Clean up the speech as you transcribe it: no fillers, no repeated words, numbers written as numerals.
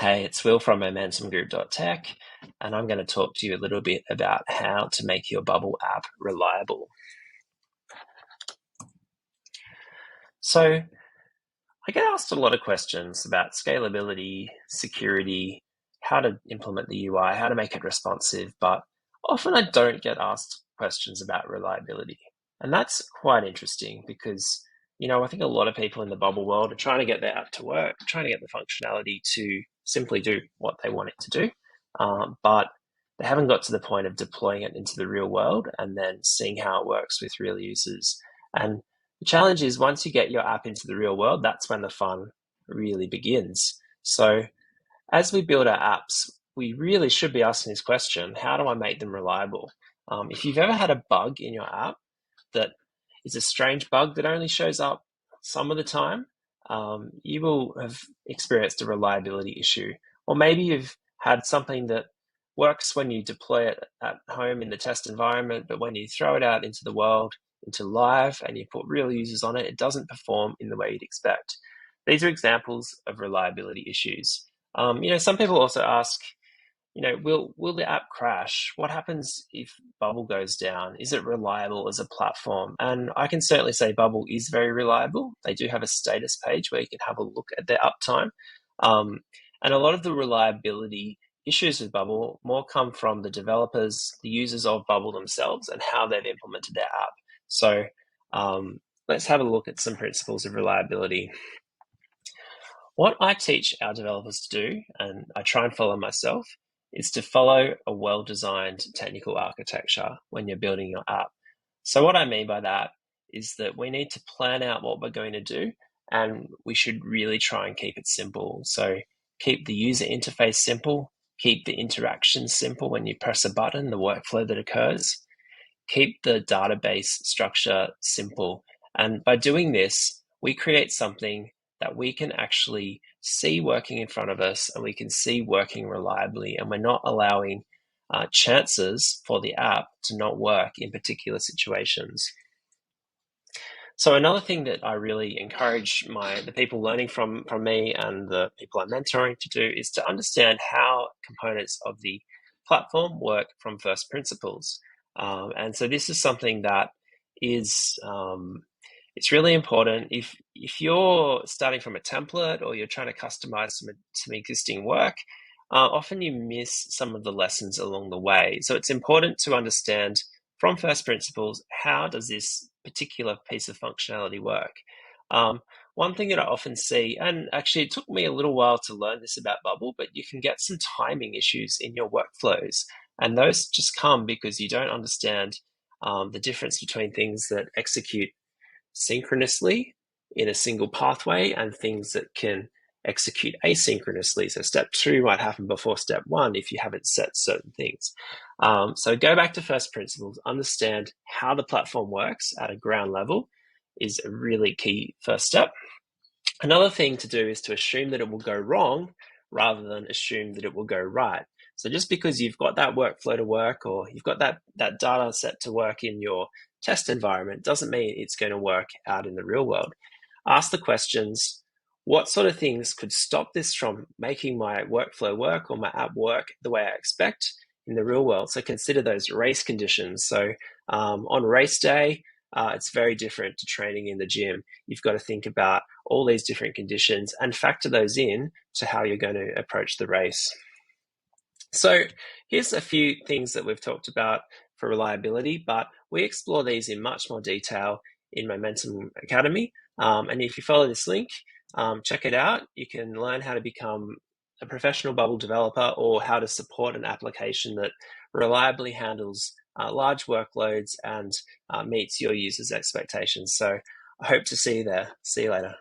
Hey, it's Will from momentumgroup.tech, and I'm going to talk to you a little bit about how to make your Bubble app reliable. So, I get asked a lot of questions about scalability, security, how to implement the UI, how to make it responsive, but often I don't get asked questions about reliability. And that's quite interesting because, I think a lot of people in the Bubble world are trying to get their app to work, trying to get the functionality to simply do what they want it to do. But they haven't got to the point of deploying it into the real world and then seeing how it works with real users. And the challenge is once you get your app into the real world, that's when the fun really begins. So as we build our apps, we really should be asking this question: how do I make them reliable? If you've ever had a bug in your app that is a strange bug that only shows up some of the time, you will have experienced a reliability issue. Or maybe you've had something that works when you deploy it at home in the test environment, but when you throw it out into the world, into live, and you put real users on it, it doesn't perform in the way you'd expect. These are examples of reliability issues. Some people also ask, will the app crash? What happens if Bubble goes down? Is it reliable as a platform? And I can certainly say Bubble is very reliable. They do have a status page where you can have a look at their uptime. And a lot of the reliability issues with Bubble more come from the developers, the users of Bubble themselves, and how they've implemented their app. So let's have a look at some principles of reliability. What I teach our developers to do, and I try and follow myself, is to follow a well-designed technical architecture when you're building your app. So what I mean by that is that we need to plan out what we're going to do, and we should really try and keep it simple. So keep the user interface simple, keep the interaction simple when you press a button, the workflow that occurs, keep the database structure simple. And by doing this, we create something that we can actually see working in front of us and we can see working reliably, and we're not allowing chances for the app to not work in particular situations. So another thing that I really encourage the people learning from me and the people I'm mentoring to do is to understand how components of the platform work from first principles. And so this is something that is it's really important. If you're starting from a template or you're trying to customize some existing work, often you miss some of the lessons along the way. So it's important to understand from first principles, how does this particular piece of functionality work? One thing that I often see, and actually it took me a little while to learn this about Bubble, but you can get some timing issues in your workflows. And those just come because you don't understand the difference between things that execute synchronously in a single pathway and things that can execute asynchronously. So step 2 might happen before step 1 if you haven't set certain things. So go back to first principles, understand how the platform works at a ground level is a really key first step. Another thing to do is to assume that it will go wrong rather than assume that it will go right. So just because you've got that workflow to work or you've got that data set to work in your test environment doesn't mean it's going to work out in the real world. Ask the questions: what sort of things could stop this from making my workflow work or my app work the way I expect in the real world? So consider those race conditions. So on race day, it's very different to training in the gym. You've got to think about all these different conditions and factor those in to how you're going to approach the race. So here's a few things that we've talked about for reliability, but we explore these in much more detail in Momentum Academy. And if you follow this link, check it out. You can learn how to become a professional Bubble developer or how to support an application that reliably handles large workloads and meets your users' expectations. So I hope to see you there. See you later.